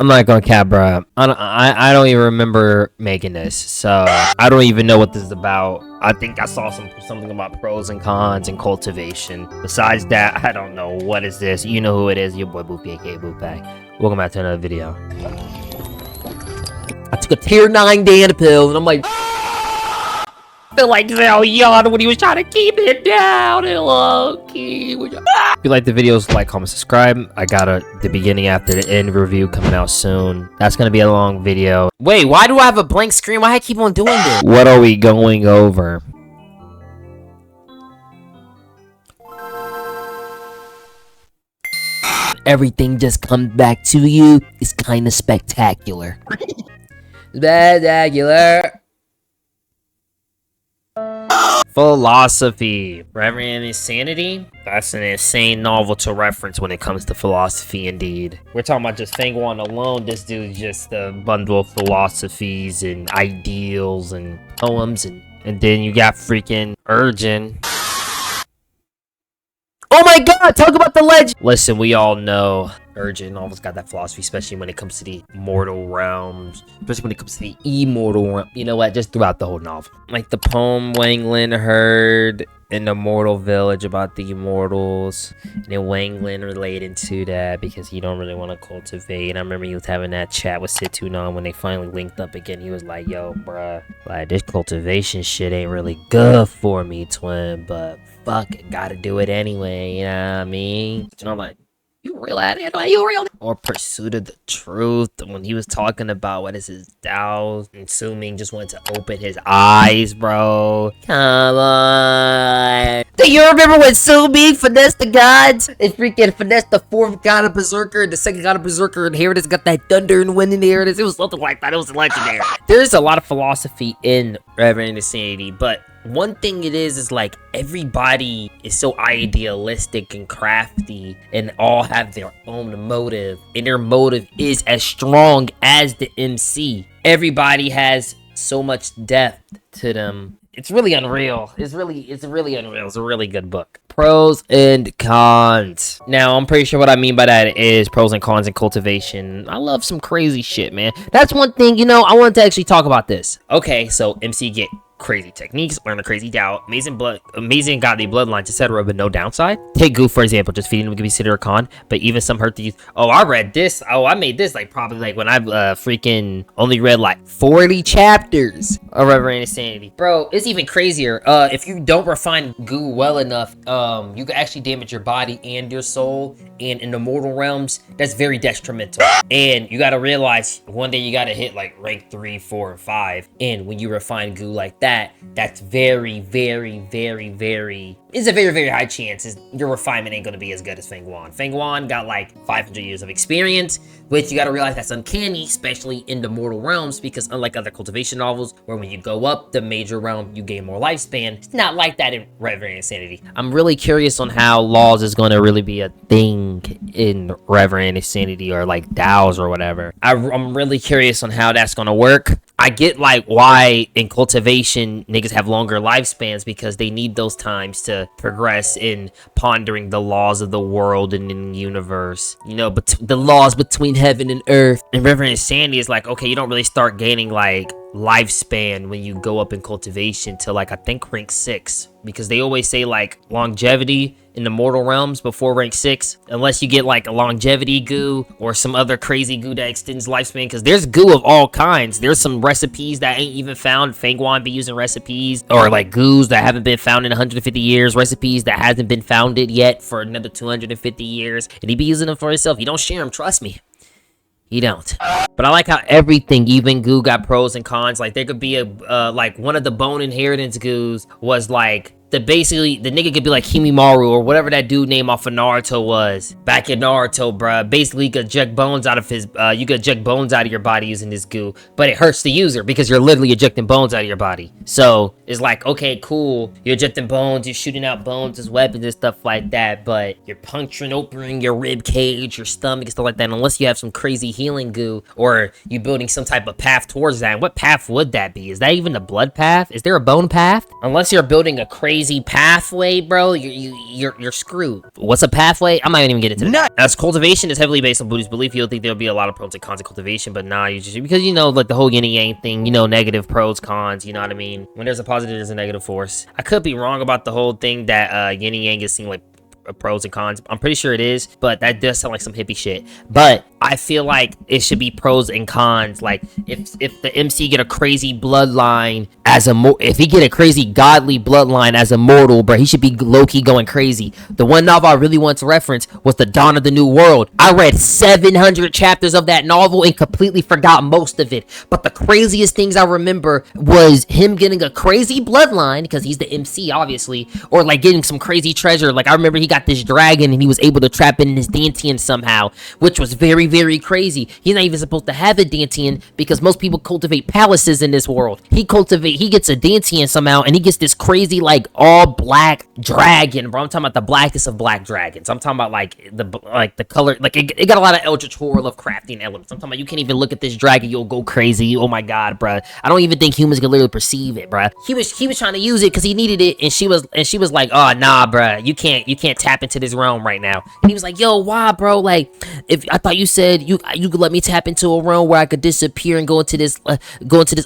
I'm not gonna cap, bro. I don't even remember making this, so I don't even know what this is about. I think I saw something about pros and cons and cultivation. Besides that, I don't know. What is this? You know who it is? Your boy Boofy, aka Boofy. Welcome back to another video. I took a tier 9 Dan pill, and I'm like, I feel like Zell yawned when he was trying to keep it down and low-key. If you like the videos, like, comment, subscribe. I got the beginning after the end review coming out soon. That's gonna be a long video. Wait, why do I have a blank screen? Why do I keep on doing this? What are we going over? Everything just comes back to you. It's kind of spectacular. Spectacular. Philosophy. Reverend Insanity? That's an insane novel to reference when it comes to philosophy, indeed. We're talking about just Fangwan alone. This dude's just a bundle of philosophies and ideals and poems. And then you got freaking Urgent. Oh my god, talk about the legend! Listen, we all know Urgent almost got that philosophy, especially when it comes to the mortal realms, especially when it comes to the immortal realm. You know what? Just throughout the whole novel. Like the poem Wanglin heard in the mortal village about the immortals, and then Wanglin related to that because he don't really want to cultivate. And I remember he was having that chat with Situnon when they finally linked up again. He was like, yo, bruh, like this cultivation shit ain't really good for me, twin, but fuck it, gotta do it anyway, you know what I mean? And I'm like, you real at it? Like, you real? Or Pursuit of the Truth, when he was talking about what is his Tao, and Suming just wanted to open his eyes, bro. Come on. Do you remember when Suming finessed the gods? And freaking finessed the fourth god of Berserker, and the second god of Berserker inheritance got that thunder and wind inheritance? It was something like that. It was legendary. There's a lot of philosophy in Reverend Insanity, but one thing it is like everybody is so idealistic and crafty and all have their own motive, and their motive is as strong as the MC. Everybody has so much depth to them. It's really unreal. It's really unreal. It's a really good book. Pros and cons. Now, I'm pretty sure what I mean by that is pros and cons in cultivation. I love some crazy shit, man. That's one thing, you know, I wanted to actually talk about this. Okay, so MC get crazy techniques, learn a crazy doubt, amazing godly bloodlines, etc., but no downside. Take Goof, for example, just feeding him can be considered a con, but even some hurt to use. Oh, I read this. Oh, I made this like probably like when I freaking only read like 40 chapters of Reverend Insanity. Bro, it's even crazier. If you don't refine goo well enough, you can actually damage your body and your soul, and in the mortal realms, that's very detrimental. And you gotta realize one day you gotta hit like rank 3, 4, and 5, and when you refine goo like that, that's very, very, very, very, it's a very, very high chance your refinement ain't gonna be as good as Fangwan. Fangwan got like 500 years of experience, which you gotta realize that's uncanny, especially in the mortal realms, because unlike other cultivation novels, where when you go up the major realm, you gain more lifespan, it's not like that in Reverend Insanity. I'm really curious on how laws is gonna really be a thing in Reverend Insanity, or like DAOs or whatever. I'm really curious on how that's gonna work. I get like why in cultivation niggas have longer lifespans, because they need those times to progress in pondering the laws of the world and in the universe, you know, but the laws between heaven and earth. And Reverend Insanity is like, okay, you don't really start gaining like lifespan when you go up in cultivation to like I think rank 6, because they always say like longevity in the mortal realms before rank 6, unless you get like a longevity goo or some other crazy goo that extends lifespan, because there's goo of all kinds. There's some recipes that ain't even found. Fangwan be using recipes, or like goos that haven't been found in 150 years, recipes that hasn't been founded yet for another 250 years, and he be using them for himself. He don't share them, trust me. You don't. But I like how everything, even goo, got pros and cons. Like there could be a like one of the bone inheritance goos was like basically the nigga could be like Himimaru or whatever that dude name off of Naruto was back in Naruto, bruh. Basically, you could eject bones out of his you could eject bones out of your body using this goo, but it hurts the user because you're literally ejecting bones out of your body. So it's like, okay, cool, you're ejecting bones, you're shooting out bones as weapons and stuff like that, but you're puncturing opening your rib cage, your stomach and stuff like that, unless you have some crazy healing goo or you building some type of path towards that. And what path would that be? Is that even a blood path? Is there a bone path? Unless you're building a crazy crazy pathway, bro, you're screwed. What's a pathway? I'm not even getting into that. As cultivation is heavily based on Buddhist belief, you'll think there'll be a lot of pros and cons of cultivation, but nah, you just because like the whole yin and yang thing, negative pros, cons, you know what I mean? When there's a positive, there's a negative force. I could be wrong about the whole thing that yin and yang is seen like pros and cons. I'm pretty sure it is, but that does sound like some hippie shit. But I feel like it should be pros and cons. Like if the MC get a crazy bloodline as if he get a crazy godly bloodline as a mortal, bro, he should be low-key going crazy. The one novel I really want to reference was The Dawn of the New World. I read 700 chapters of that novel and completely forgot most of it. But the craziest things I remember was him getting a crazy bloodline, because he's the MC, obviously, or like getting some crazy treasure. Like I remember he got this dragon and he was able to trap in his Dantian somehow, which was very, very crazy. He's not even supposed to have a Dantian because most people cultivate palaces in this world. He gets a Dantian somehow and he gets this crazy like all black dragon, bro. I'm talking about the blackest of black dragons. I'm talking about like the color, like it got a lot of Eldritch Horror of crafting elements. I'm talking about you can't even look at this dragon, you'll go crazy. Oh my god, bro. I don't even think humans can literally perceive it, bro. He was trying to use it because he needed it, and she was like, oh nah, bro, you can't tap into this realm right now. And he was like, yo, why, bro? Like, if I thought you said you could let me tap into a realm where I could disappear and go into this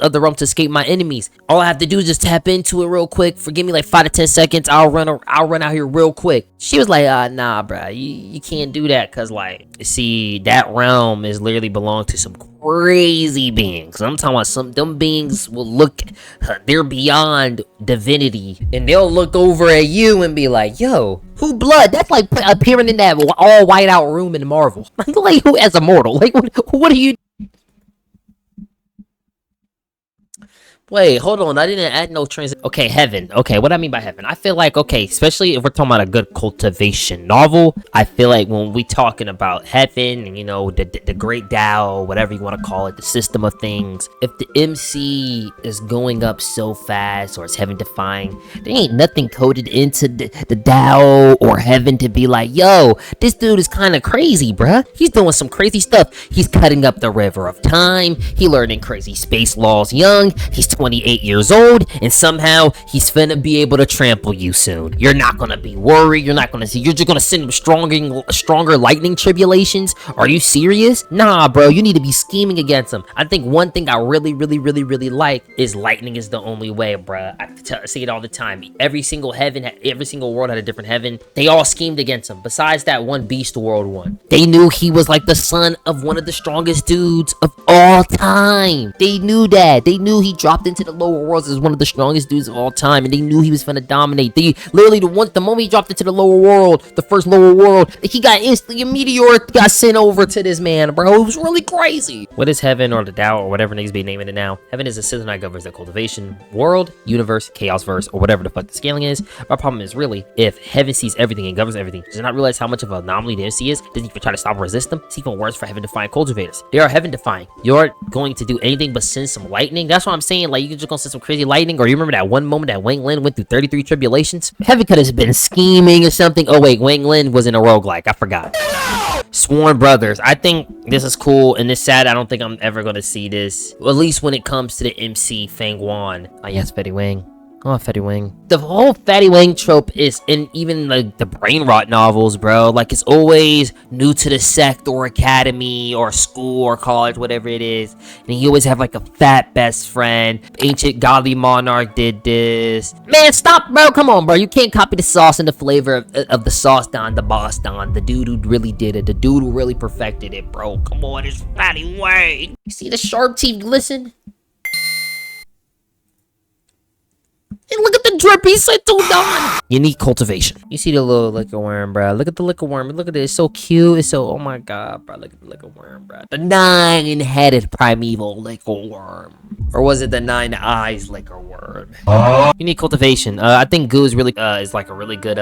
other realm to escape my enemies. All I have to do is just tap into it real quick. Forgive me like 5 to 10 seconds. I'll run out here real quick. She was like, nah, bro, you can't do that, cause like, see, that realm is literally belong to some crazy beings. I'm talking about them beings will look, they're beyond divinity, and they'll look over at you and be like, yo, who blood? That's like appearing in that all white out room in Marvel. Like, who as a mortal? Like, what are you? Wait, hold on. I didn't add no transit. Okay, heaven. Okay, what I mean by heaven? I feel like, okay, especially if we're talking about a good cultivation novel, I feel like when we talking about heaven and, the great Tao, whatever you want to call it, the system of things, if the MC is going up so fast or it's heaven defying, there ain't nothing coded into the Tao or heaven to be like, yo, this dude is kind of crazy, bruh. He's doing some crazy stuff. He's cutting up the river of time. He learning crazy space laws young. He's 28 years old, and somehow he's finna be able to trample you soon. You're not gonna be worried. You're not gonna see. You're just gonna send him stronger lightning tribulations. Are you serious? Nah, bro. You need to be scheming against him. I think one thing I really like is lightning is the only way, bro. I say it all the time. Every single world had a different heaven. They all schemed against him. Besides that one Beast World one, they knew he was like the son of one of the strongest dudes of all time. They knew that. They knew he dropped into the lower worlds as one of the strongest dudes of all time, and they knew he was finna dominate. They literally the moment he dropped into the lower world, the first lower world, he got instantly a meteor got sent over to this man, bro. It was really crazy. What is heaven or the Tao or whatever niggas be naming it now? Heaven is a system that governs the cultivation world, universe, chaos verse, or whatever the fuck the scaling is. Our problem is really if heaven sees everything and governs everything, does it not realize how much of an anomaly the MC is? Doesn't even try to stop or resist them? It's even worse for heaven defying cultivators. They are heaven defying. You're going to do anything but send some lightning. That's what I'm saying. Like, you just gonna send some crazy lightning. Or you remember that one moment that Wang Lin went through 33 tribulations? Heaven could have been scheming or something. Oh wait, Wang Lin was in a roguelike. I forgot. Sworn Brothers. I think this is cool and it's sad. I don't think I'm ever gonna see this. Well, at least when it comes to the MC Fang Wan. Oh yes, Fetty Wang. Oh, Fetty Wang. The whole Fetty Wang trope is in even like the brain rot novels, bro. Like, it's always new to the sect or academy or school or college, whatever it is. And you always have like a fat best friend. Ancient godly monarch did this. Man, stop, bro. Come on, bro. You can't copy the sauce and the flavor of the sauce Don, the boss Don, the dude who really did it, the dude who really perfected it, bro. Come on, it's Fetty Wang. You see the sharp teeth glisten? And look at the drip he sent to Don. Unique cultivation. You see the little liquor worm, bro. Look at the liquor worm. Look at it. It's so cute. It's so, oh my god, bro. Look at the liquor worm, bro. The 9-headed primeval liquor worm. Or was it the 9 eyes liquor worm? Unique cultivation. I think Goo is really is like a really good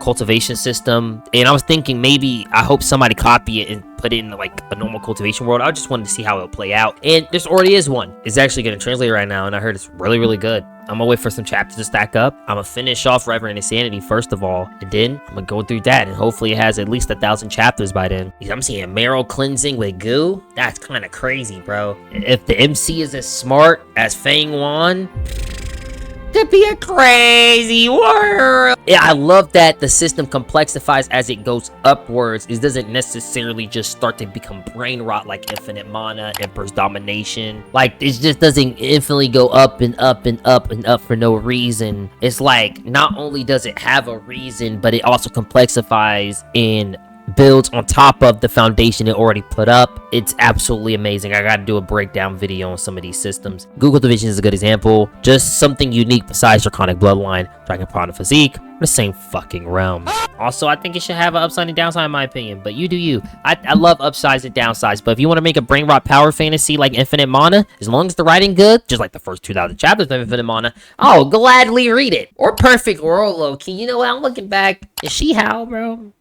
cultivation system. And I was thinking maybe I hope somebody copy it and put it in like a normal cultivation world. I just wanted to see how it'll play out. And this already is one. It's actually getting translated right now, and I heard it's really good. I'm gonna wait for some chapters to stack up. I'm gonna finish off Reverend Insanity first of all, and then I'm gonna go through that, and hopefully it has at least 1,000 chapters by then. I'm seeing marrow cleansing with Goo. That's kind of crazy, bro. If the MC is as smart as Fang Wan, Could be a crazy world. Yeah, I love that the system complexifies as it goes upwards. It doesn't necessarily just start to become brain rot like infinite mana, Emperor's domination. Like, it just doesn't infinitely go up and up and up and up for no reason. It's like, not only does it have a reason, but it also complexifies in builds on top of the foundation it already put up. It's absolutely amazing. I gotta do a breakdown video on some of these systems. Google Division is a good example. Just something unique besides Draconic Bloodline, Dragon Prana Physique, the same fucking realm. Also, I think it should have an upside and downside in my opinion, but you do you. I love upsides and downsides, but if you want to make a brain rot power fantasy like Infinite Mana, as long as the writing good, just like the first 2,000 chapters of Infinite Mana, I'll gladly read it. Or Perfect World, low-key. You know what? I'm looking back. Is she how, bro?